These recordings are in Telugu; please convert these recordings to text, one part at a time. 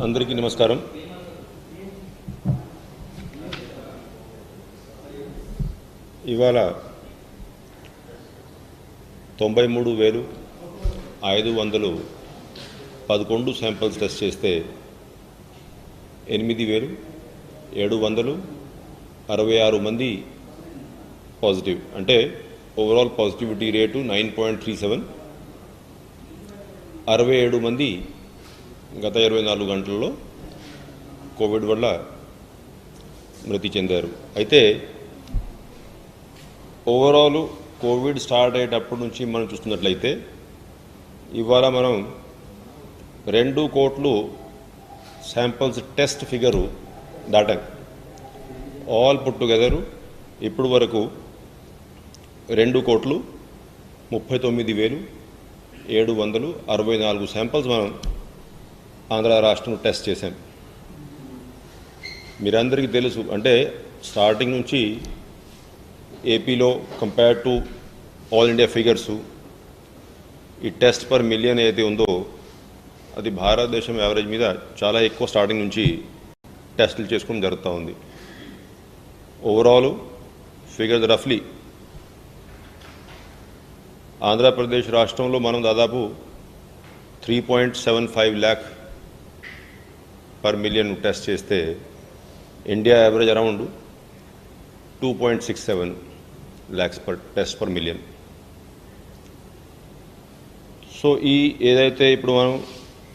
అందరికీ నమస్కారం. ఇవాళ 93,511 శాంపిల్స్ టెస్ట్ చేస్తే 8,766 మంది పాజిటివ్, అంటే ఓవరాల్ పాజిటివిటీ రేటు 9.37. 67 మంది గత 24 గంటల్లో కోవిడ్ వల్ల మృతి చెందారు. అయితే ఓవరాల్ కోవిడ్ స్టార్ట్ అయ్యేటప్పటి నుంచి మనం చూస్తున్నట్లయితే ఇవాళ మనం 2 కోట్లు శాంపిల్స్ టెస్ట్ ఫిగరు దాటాం. ఆల్ పుట్ టుగెదరు ఇప్పుడు వరకు 2,39,764 శాంపిల్స్ మనం ఆంధ్ర రాష్ట్రం టెస్ట్ చేశాం. మీరందరికీ తెలుసు, అంటే స్టార్టింగ్ నుంచి ఏపీలో compare to all India figures ఈ టెస్ట్ పర్ మిలియన్ ఏదైతే ఉందో అది భారతదేశం యావరేజ్ మీద చాలా ఎక్కువ స్టార్టింగ్ నుంచి టెస్టులు చేసుకోవడం జరుగుతూ ఉంది. ఓవరాల్ ఫిగర్స్ రఫ్లీ ఆంధ్రప్రదేశ్ రాష్ట్రంలో మనం దాదాపు 3.75 lakh పర్ మిలియన్ టెస్ట్ చేస్తే India average around 2.67 lakhs per test per million. So ఏదైతే ఇప్పుడు మనం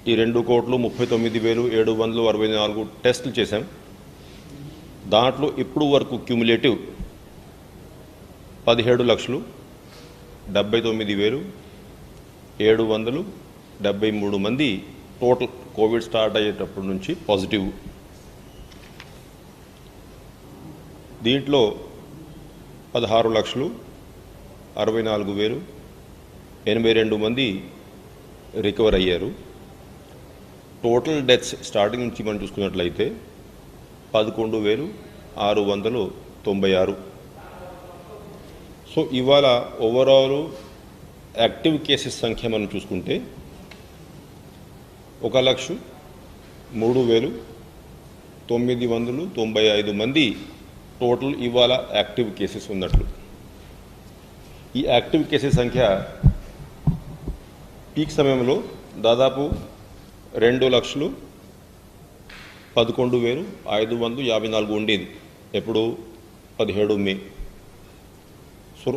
ఈ 2,39,764 టెస్టులు చేశాం, దాంట్లో ఇప్పుడు వరకు క్యూములేటివ్ 17,79,773 మంది టోటల్ కోవిడ్ స్టార్ట్ అయ్యేటప్పటి నుంచి పాజిటివ్. దీంట్లో 16,64,082 మంది రికవర్ అయ్యారు. టోటల్ డెత్స్ స్టార్టింగ్ నుంచి మనం చూసుకున్నట్లయితే 11,696. సో ఇవాళ ఓవరాల్ యాక్టివ్ కేసెస్ సంఖ్య మనం చూసుకుంటే 1,03,995 మంది టోటల్ ఇవాళ యాక్టివ్ కేసెస్ ఉన్నట్లు. ఈ యాక్టివ్ కేసెస్ సంఖ్య పీక్ సమయంలో దాదాపు 2,11,554 ఉండేది, ఎప్పుడు 17 మే. సో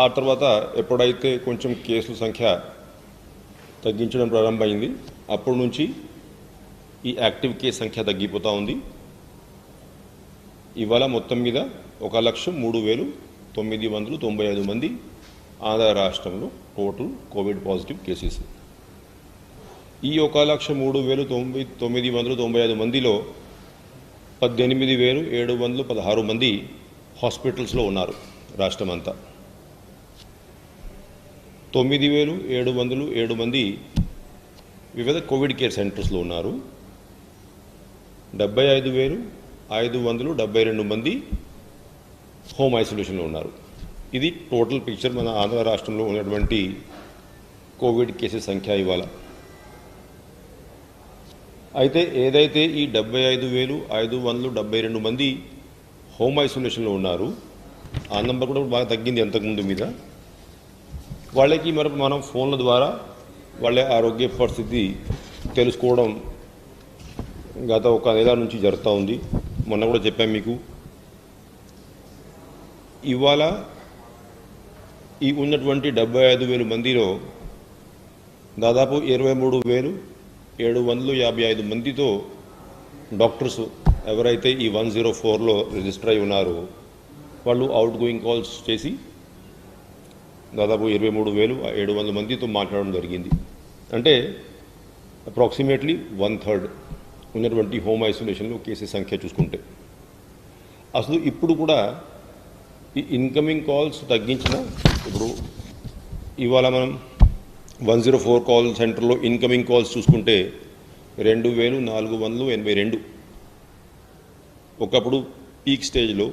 ఆ తర్వాత ఎప్పుడైతే కొంచెం కేసుల సంఖ్య తగ్గించడం ప్రారంభమైంది అప్పటి నుంచి ఈ యాక్టివ్ కేసు సంఖ్య తగ్గిపోతూ ఉంది. ఇవాళ మొత్తం మీద 1,03,995 మంది ఆంధ్ర రాష్ట్రంలో టోటల్ కోవిడ్ పాజిటివ్ కేసెస్. ఈ 1,03,995 మందిలో 18,716 మంది హాస్పిటల్స్లో ఉన్నారు రాష్ట్రం అంతా. 9,707 మంది వివిధ కోవిడ్ కేర్ సెంటర్స్లో ఉన్నారు. 75,572 మంది హోమ్ ఐసోలేషన్లో ఉన్నారు. ఇది టోటల్ పిక్చర్ మన ఆంధ్ర రాష్ట్రంలో ఉన్నటువంటి కోవిడ్ కేసెస్ సంఖ్య ఇవాళ. అయితే ఏదైతే ఈ 75,572 మంది హోమ్ ఐసోలేషన్లో ఉన్నారు, ఆ నెంబర్ కూడా బాగా తగ్గింది అంతకుముందు మీద. వాళ్ళకి మనం ఫోన్ల ద్వారా వాళ్ళ ఆరోగ్య పరిస్థితి తెలుసుకోవడం గత 1 నెల నుంచి జరుగుతూ ఉంది. మొన్న కూడా చెప్పాం మీకు. ఇవాళ ఈ ఉన్నటువంటి 75,000 మందిలో దాదాపు 23,755 మందితో డాక్టర్స్ ఎవరైతే ఈ 104లో రిజిస్టర్ అయి ఉన్నారో వాళ్ళు అవుట్ గోయింగ్ కాల్స్ చేసి దాదాపు 23,700 మందితో మాట్లాడడం జరిగింది. అంటే అప్రాక్సిమేట్లీ 1/3 ఉన్నటువంటి హోమ్ ఐసోలేషన్లో కేసెస్ సంఖ్య చూసుకుంటే. అసలు ఇప్పుడు కూడా ఈ ఇన్కమింగ్ కాల్స్ తగ్గించిన, ఇప్పుడు ఇవాళ మనం 104 కాల్ సెంటర్లో ఇన్కమింగ్ కాల్స్ చూసుకుంటే 2,482. ఒకప్పుడు పీక్ స్టేజ్లో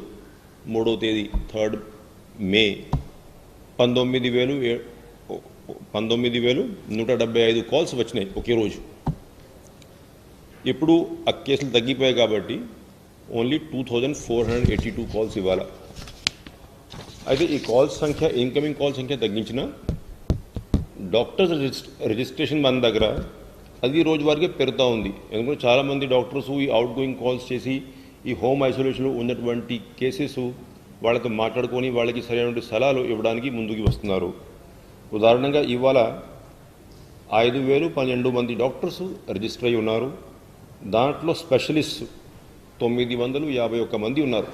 3వ తేదీ 3rd మే 19,175 కాల్స్ వచ్చినాయి ఒకే రోజు. ఇప్పుడు ఆ కేసులు తగ్గిపోయాయి కాబట్టి ఓన్లీ 2482 కాల్స్ ఇవ్వాలి. అయితే ఈ కాల్స్ సంఖ్య, ఇన్కమింగ్ కాల్ సంఖ్య తగ్గించిన డాక్టర్స్ రిజిస్ట్రేషన్ మన దగ్గర అది రోజువారీగా పెరుగుతూ ఉంది. ఎందుకంటే చాలామంది డాక్టర్స్ ఈ అవుట్ గోయింగ్ కాల్స్ చేసి ఈ హోమ్ ఐసోలేషన్లో ఉన్నటువంటి కేసెస్ వాళ్ళతో మాట్లాడుకొని వాళ్ళకి సరైన సలహాలు ఇవ్వడానికి ముందుకు వస్తున్నారు. ఉదాహరణగా ఇవాళ 5012 మంది డాక్టర్స్ రిజిస్టర్ అయి ఉన్నారు. దాంట్లో స్పెషలిస్ట్ 951 మంది ఉన్నారు.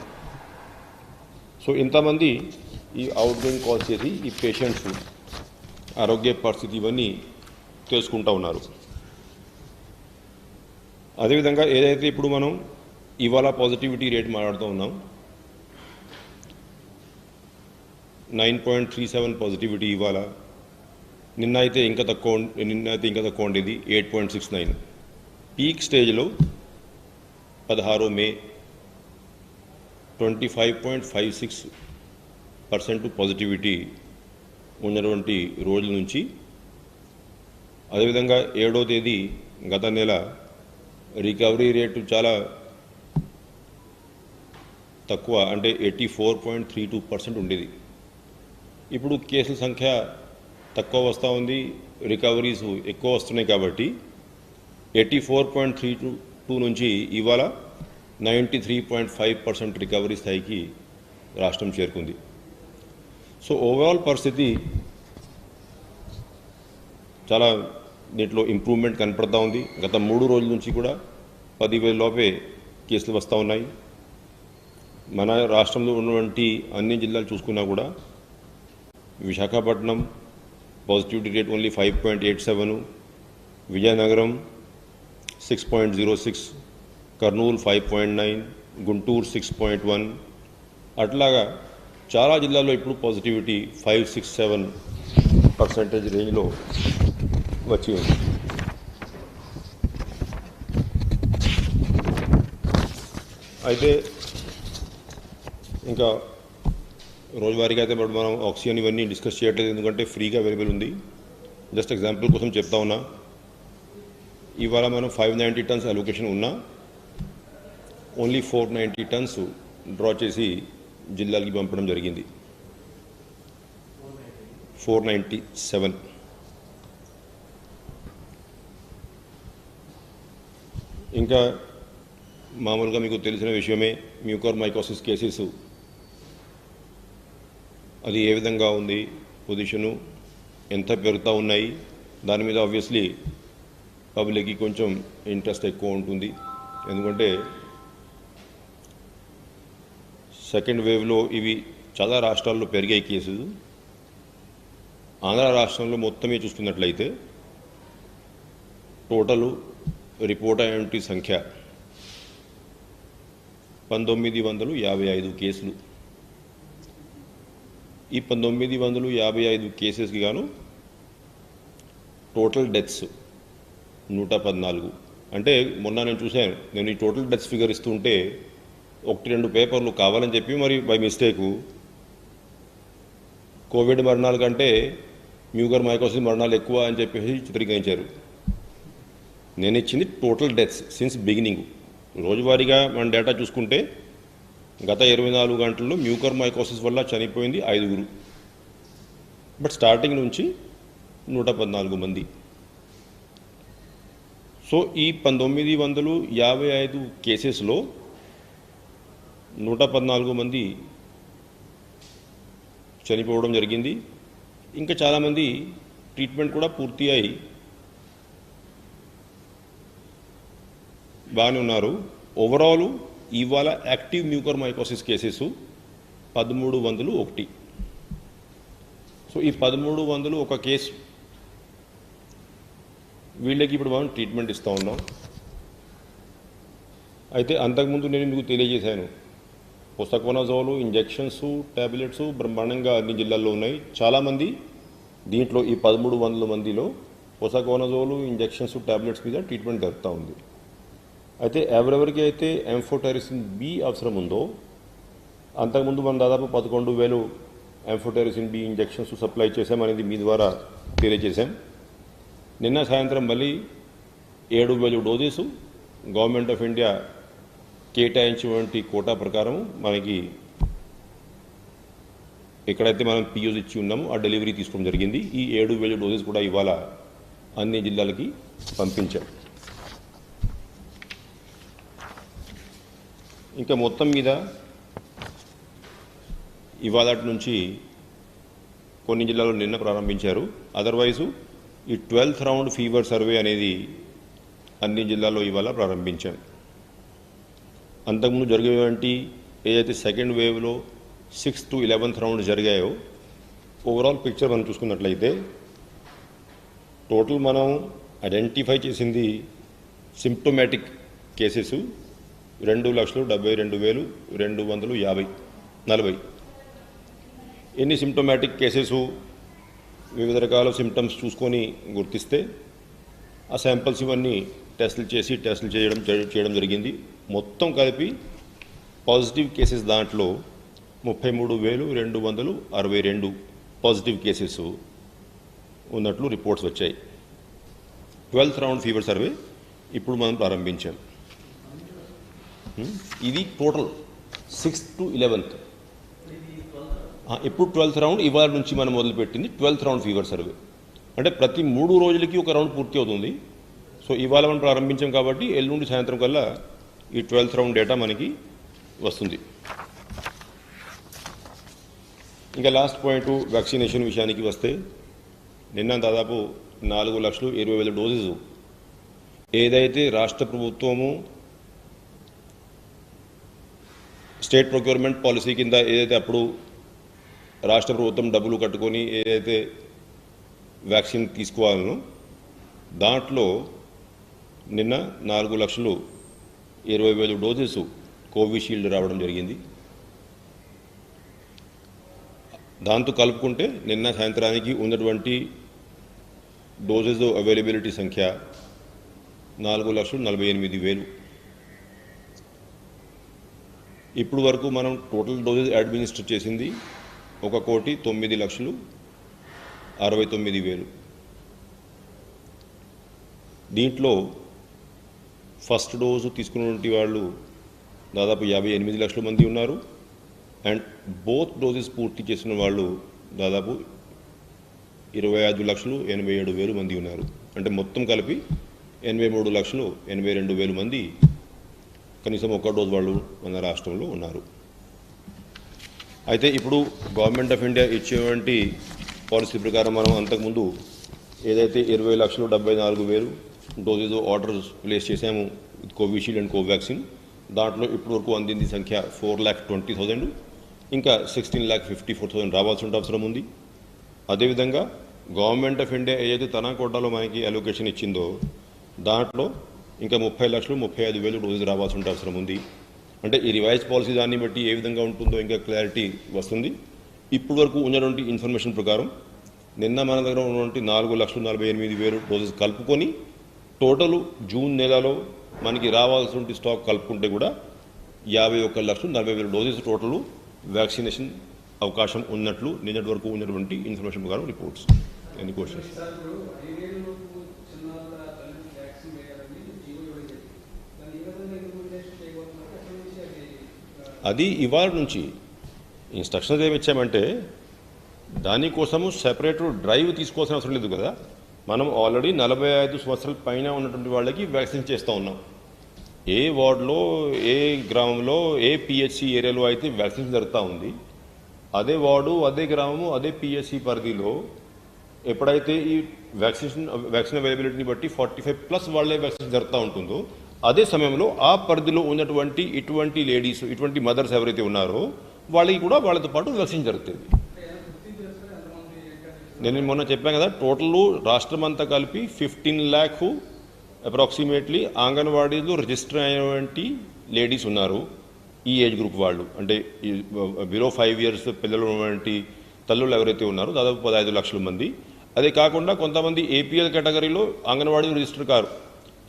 సో ఇంతమంది ఈ అవుట్ గోయింగ్ కాల్స్ చేసి ఈ పేషెంట్స్ ఆరోగ్య పరిస్థితి ఇవన్నీ తెలుసుకుంటూ ఉన్నారు. అదేవిధంగా ఏదైతే ఇప్పుడు మనం ఇవాళ పాజిటివిటీ రేట్ మాట్లాడుతూ ఉన్నాం, 9.37 పాజిటివిటీ ఇవాళ. నిన్న అయితే ఇంకా తక్కువ ఉండేది 8.69. పీక్ స్టేజ్లో 16 మే 25.56% పాజిటివిటీ ఉన్నటువంటి రోజుల నుంచి, అదేవిధంగా 7వ తేదీ గత నెల రికవరీ రేటు చాలా తక్కువ, అంటే 84.32% ఉండేది. ఇప్పుడు కేసుల సంఖ్య తక్కువ వస్తూ ఉంది, రికవరీస్ ఎక్కువ వస్తున్నాయి కాబట్టి 84.32 నుంచి ఇవాళ 93.5% రికవరీ స్థాయికి రాష్ట్రం చేరుకుంది. సో ఓవరాల్ పరిస్థితి చాలా దీంట్లో ఇంప్రూవ్మెంట్ కనపడతా ఉంది. గత 3 రోజుల నుంచి కూడా 10,000 లోపే కేసులు వస్తూ ఉన్నాయి. మన రాష్ట్రంలో ఉన్నటువంటి అన్ని జిల్లాలు చూసుకున్నా కూడా Visakhapatnam positivity rate only 5.87, Vizianagaram 6.06, Kurnool 5.9, Guntur 6.1, అట్లాగా చాలా జిల్లాల్లో ఇప్పుడు పాజిటివిటీ 5-6-7% రేంజ్లో వచ్చి ఉంది. అయితే ఇంకా రోజువారీగా అయితే మనం ఆక్సిజన్ ఇవన్నీ డిస్కస్ చేయట్లేదు, ఎందుకంటే ఫ్రీగా అవైలబుల్ ఉంది. జస్ట్ ఎగ్జాంపుల్ కోసం చెప్తా ఉన్నా, ఇవాళ మనం 590 టన్స్ అలొకేషన్ ఉన్నా ఓన్లీ 490 టన్స్ డ్రా చేసి జిల్లాలకి పంపడం జరిగింది. 497. ఇంకా మామూలుగా మీకు తెలిసిన విషయమే, మ్యూకోర్మైకోసిస్ కేసెస్ అది ఏ విధంగా ఉంది, పొజిషను ఎంత పెరుగుతూ ఉన్నాయి, దాని మీద ఆబ్వియస్లీ పబ్లిక్కి కొంచెం ఇంట్రెస్ట్ ఎక్కువ ఉంటుంది. ఎందుకంటే సెకండ్ వేవ్లో ఇవి చాలా రాష్ట్రాల్లో పెరిగాయి కేసులు. ఆంధ్ర రాష్ట్రంలో మొత్తమే చూసుకున్నట్లయితే టోటలు రిపోర్ట్ అయినటువంటి సంఖ్య 1955 కేసులు. ఈ 1955 కేసెస్కి గాను టోటల్ డెత్స్ 114. అంటే మొన్న నేను చూశాను, నేను ఈ టోటల్ డెత్స్ ఫిగర్ ఇస్తుంటే 1-2 పేపర్లు కావాలని చెప్పి మరి బై మిస్టేకు కోవిడ్ మరణాల కంటే మ్యూకోర్మైకోసిస్ మరణాలు ఎక్కువ అని చెప్పేసి చిత్రీకరించారు. నేను ఇచ్చింది టోటల్ డెత్స్ సిన్స్ బిగినింగ్. రోజువారీగా మన డేటా చూసుకుంటే గత 24 గంటల్లో మ్యూకోర్మైకోసిస్ వల్ల చనిపోయింది 5. బట్ స్టార్టింగ్ నుంచి 114 మంది. సో ఈ 1955 కేసెస్లో 114 మంది చనిపోవడం జరిగింది. ఇంకా చాలామంది ట్రీట్మెంట్ కూడా పూర్తి అయి బాగానే ఉన్నారు. ఓవరాల్ ఇవాళ యాక్టివ్ మ్యూకోర్మైకోసిస్ కేసెస్ 1301. సో ఈ 1301 కేసు వీళ్ళకి ఇప్పుడు మనం ట్రీట్మెంట్ ఇస్తూ ఉన్నాం. అయితే అంతకుముందు నేను మీకు తెలియజేశాను, పొసకోనజోలు ఇంజెక్షన్స్, ట్యాబ్లెట్స్ బ్రహ్మాండంగా అన్ని జిల్లాల్లో ఉన్నాయి. చాలామంది దీంట్లో ఈ 1300 మందిలో పొసకోనజోలు ఇంజెక్షన్స్, ట్యాబ్లెట్స్ మీద ట్రీట్మెంట్ జరుగుతూ ఉంది. అయితే ఎవరెవరికి అయితే ఎంఫోటెరిసిన్ బి అవసరం ఉందో, అంతకుముందు మనం దాదాపు 11,000 ఎంఫోటెరిసిన్ బి ఇంజెక్షన్స్ సప్లై చేశామనేది మీ ద్వారా తెలియజేశాం. నిన్న సాయంత్రం మళ్ళీ 7,000 డోసెస్ గవర్నమెంట్ ఆఫ్ ఇండియా కేటాయించినటువంటి కోటా ప్రకారం మనకి ఎక్కడైతే మనం పియూస్ ఇచ్చి ఉన్నామో ఆ డెలివరీ తీసుకోవడం జరిగింది. ఈ 7,000 డోసెస్ కూడా ఇవాళ అన్ని జిల్లాలకి పంపించాం. ఇంకా మొత్తం మీద ఇవాళ నుంచి కొన్ని జిల్లాలో నిన్న ప్రారంభించారు. అదర్వైజు ఈ 12th రౌండ్ ఫీవర్ సర్వే అనేది అన్ని జిల్లాల్లో ఇవాళ ప్రారంభించాం. అంతకుముందు జరిగేటువంటి ఏదైతే సెకండ్ వేవ్లో 6th to 11th రౌండ్ జరిగాయో ఓవరాల్ పిక్చర్ మనం చూసుకున్నట్లయితే టోటల్ మనం ఐడెంటిఫై చేసింది సిమ్టోమాటిక్ కేసెస్ 2,72,250 ఎన్ని సిమ్టోమాటిక్ కేసెస్ వివిధ రకాల సిమ్టమ్స్ చూసుకొని గుర్తిస్తే ఆ శాంపిల్స్ ఇవన్నీ టెస్టులు చేయడం జరిగింది. మొత్తం కలిపి పాజిటివ్ కేసెస్ దాంట్లో 33,262 పాజిటివ్ కేసెస్ ఉన్నట్లు రిపోర్ట్స్ వచ్చాయి. 12th రౌండ్ ఫీవర్ సర్వే ఇప్పుడు మనం ప్రారంభించాం. ఇది టోటల్ 6th to 11th. ఇప్పుడు 12th రౌండ్ ఇవాళ నుంచి మనం మొదలుపెట్టింది 12th రౌండ్ ఫీవర్ సర్వే. అంటే ప్రతి 3 రోజులకి ఒక రౌండ్ పూర్తి అవుతుంది. సో ఇవాళ మనం ప్రారంభించాం కాబట్టి ఎల్లుండి సాయంత్రం కల్లా ఈ 12th రౌండ్ డేటా మనకి వస్తుంది. ఇంకా లాస్ట్ పాయింట్ వ్యాక్సినేషన్ విషయానికి వస్తే నిన్న దాదాపు 4,20,000 డోసెస్ ఏదైతే రాష్ట్ర ప్రభుత్వము స్టేట్ ప్రొక్యూర్మెంట్ పాలసీ కింద ఏదైతే అప్పుడు రాష్ట్ర ప్రభుత్వం డబ్బులు కట్టుకొని ఏదైతే వ్యాక్సిన్ తీసుకోవాలనో దాంట్లో నిన్న 4,20,000 డోసెస్ కోవిషీల్డ్ రావడం జరిగింది. దాంతో కలుపుకుంటే నిన్న సాయంత్రానికి ఉన్నటువంటి డోసెస్ అవైలబిలిటీ సంఖ్య 4,48,000. ఇప్పుడు వరకు మనం టోటల్ డోసెస్ అడ్మినిస్టర్ చేసింది 1,09,69,000. దీంట్లో ఫస్ట్ డోసు తీసుకున్నటువంటి వాళ్ళు దాదాపు 58 లక్షల మంది ఉన్నారు. అండ్ బోత్ డోసెస్ పూర్తి చేసిన వాళ్ళు దాదాపు 25,87,000 మంది ఉన్నారు. అంటే మొత్తం కలిపి 83,82,000 మంది కనీసం ఒక్క డోస్ వాళ్ళు మన రాష్ట్రంలో ఉన్నారు. అయితే ఇప్పుడు గవర్నమెంట్ ఆఫ్ ఇండియా ఇచ్చేటువంటి పాలసీ ప్రకారం మనం అంతకుముందు ఏదైతే 20,74,000 డోసెస్ ఆర్డర్స్ ప్లేస్ చేశాము కోవిషీల్డ్ అండ్ కోవాక్సిన్, దాంట్లో ఇప్పటి వరకు అందింది సంఖ్య 4,20,000. ఇంకా 16,54,000 రావాల్సిన అవసరం ఉంది. అదేవిధంగా గవర్నమెంట్ ఆఫ్ ఇండియా ఏదైతే తన కోటాలో మనకి అలొకేషన్ ఇచ్చిందో దాంట్లో ఇంకా 30,35,000 డోసెస్ రావాల్సిన అవసరం ఉంది. అంటే ఈ రివైజ్ పాలసీ దాన్ని బట్టి ఏ విధంగా ఉంటుందో ఇంకా క్లారిటీ వస్తుంది. ఇప్పటి వరకు ఉన్నటువంటి ఇన్ఫర్మేషన్ ప్రకారం నిన్న మన దగ్గర ఉన్నటువంటి 4,48,000 డోసెస్ కలుపుకొని టోటల్ జూన్ నెలలో మనకి రావాల్సిన స్టాక్ కలుపుకుంటే కూడా 51,40,000 డోసెస్ టోటల్ వ్యాక్సినేషన్ అవకాశం ఉన్నట్లు నిన్నటి వరకు ఉన్నటువంటి ఇన్ఫర్మేషన్ ప్రకారం రిపోర్ట్స్. ఎన్ని క్వశ్చన్స్? అది ఇవాళ నుంచి ఇన్స్ట్రక్షన్స్ ఏమి ఇచ్చామంటే దానికోసము సెపరేట్ డ్రైవ్ తీసుకోవాల్సిన అవసరం లేదు కదా. మనం ఆల్రెడీ 45 సంవత్సరాల పైన ఉన్నటువంటి వాళ్ళకి వ్యాక్సిన్ చేస్తూ ఉన్నాం. ఏ వార్డులో, ఏ గ్రామంలో, ఏ పిహెచ్సి ఏరియాలో అయితే వ్యాక్సిన్ జరుగుతూ ఉంది, అదే వార్డు, అదే గ్రామము, అదే పిహెచ్సి పరిధిలో ఎప్పుడైతే ఈ వ్యాక్సిన్ అవైలబిలిటీని బట్టి 45+ వాళ్ళే వ్యాక్సిన్ జరుగుతూ ఉంటుందో అదే సమయంలో ఆ పరిధిలో ఉన్నటువంటి ఇటువంటి లేడీస్, ఇటువంటి మదర్స్ ఎవరైతే ఉన్నారో వాళ్ళకి కూడా వాళ్ళతో పాటు వ్యాక్సిన్ జరుగుతుంది. నేను మొన్న చెప్పాను కదా, టోటల్ రాష్ట్రం అంతా కలిపి 15 lakh అప్రాక్సిమేట్లీ అంగన్వాడీలో రిజిస్టర్ అయినటువంటి లేడీస్ ఉన్నారు. ఈ ఏజ్ గ్రూప్ వాళ్ళు అంటే బిలో 5 years పిల్లలు ఉన్నటువంటి తల్లులు ఎవరైతే ఉన్నారో దాదాపు 15 లక్షల మంది. అదే కాకుండా కొంతమంది ఏపీఎల్ కేటగిరీలో అంగన్వాడీలో రిజిస్టర్ కారు.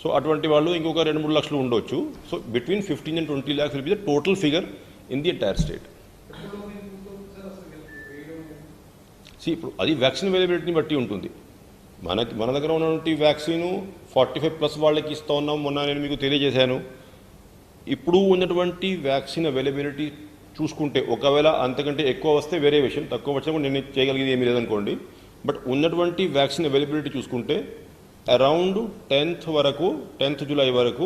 సో అటువంటి వాళ్ళు ఇంకొక 2-3 లక్షలు ఉండొచ్చు. So between 15 and 20 lakhs will be the total figure in the entire state. ఇప్పుడు అది వ్యాక్సిన్ అవైలబిలిటీని బట్టి ఉంటుంది. మన దగ్గర ఉన్నటువంటి వ్యాక్సిన్ 45+ వాళ్ళకి ఇస్తూ ఉన్నాం. మొన్న నేను మీకు తెలియజేశాను. ఇప్పుడు ఉన్నటువంటి వ్యాక్సిన్ అవైలబిలిటీ చూసుకుంటే ఒకవేళ అంతకంటే ఎక్కువ వస్తే వేరే విషయం, తక్కువ వచ్చినా నేను చేయగలిగేది ఏమీ లేదనుకోండి. బట్ ఉన్నటువంటి వ్యాక్సిన్ అవైలబిలిటీ చూసుకుంటే అరౌండ్ 10th జూలై వరకు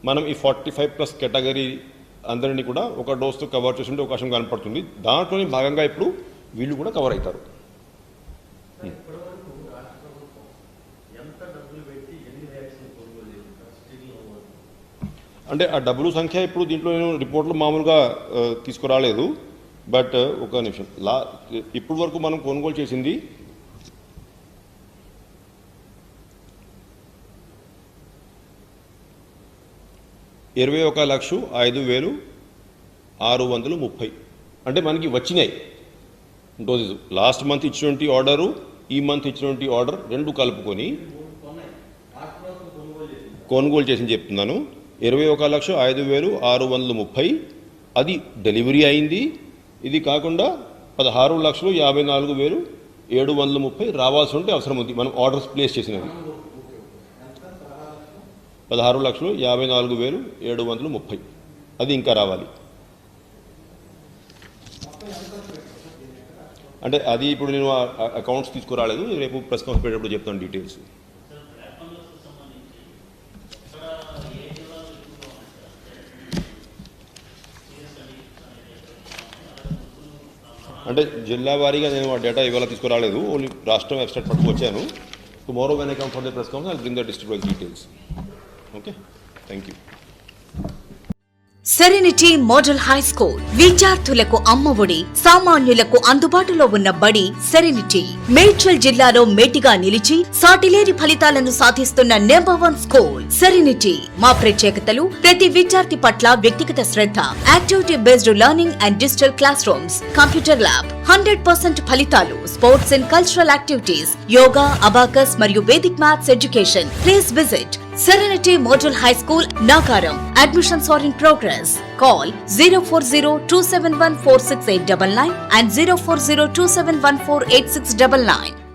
మనం ఈ 45+ కేటగిరీ అందరినీ కూడా ఒక డోస్తో కవర్ చేసే అవకాశం కనపడుతుంది. దాంట్లోనే భాగంగా ఇప్పుడు వీళ్ళు కూడా కవర్ అవుతారు. అంటే ఆ డబ్బులు సంఖ్య ఇప్పుడు దీంట్లో నేను రిపోర్ట్లు మామూలుగా తీసుకురాలేదు. బట్ ఒక నిమిషం, ఇప్పుడు వరకు మనం కొనుగోలు చేసింది 21,05,630 అంటే మనకి వచ్చినాయి డోసెస్. లాస్ట్ మంత్ ఇచ్చినటువంటి ఆర్డరు, ఈ మంత్ ఇచ్చినటువంటి ఆర్డర్ రెండు కలుపుకొని కొనుగోలు చేసి చెప్తున్నాను. 21,05,630 అది డెలివరీ అయింది. ఇది కాకుండా 16,54,730 రావాల్సి ఉంటే అవసరం ఉంది. మనం ఆర్డర్స్ ప్లేస్ చేసినవి 16,54,730 అది ఇంకా రావాలి. అంటే అది ఇప్పుడు నేను అకౌంట్స్ తీసుకురాలేదు. రేపు ప్రెస్ కాన్ఫరెన్స్ పెట్టేటప్పుడు చెప్తాను డీటెయిల్స్. అంటే జిల్లా వారీగా నేను ఆ డేటా ఇవాళ తీసుకురాలేదు. ఓన్లీ రాష్ట్రం వెబ్సైట్ పట్టుకొచ్చాను. Tomorrow when I come for the press conference I will bring the district details. Okay, thank you. Serenity Model High School విద్యార్థులకు అమ్మఒడి, సామాన్యులకు అందుబాటులో ఉన్న బడి సెరెనిటీ. మేడ్చల్ జిల్లాలో మేటిగా నిలిచి సాటిలేని ఫలితాలను సాధిస్తున్న #1 స్కూల్ సెరెనిటీ. మా ప్రత్యేకతలు ప్రతి విద్యార్థి పట్ల వ్యక్తిగత శ్రద్ధ, activity based learning and digital classrooms, computer lab, 100% ఫలితాలు, sports and cultural activities, yoga, abacus మరియు Vedic maths education. Please visit Serenity Model High School, Nagaram. Admissions are in progress. Call 040-271-46899 and 040-271-48699.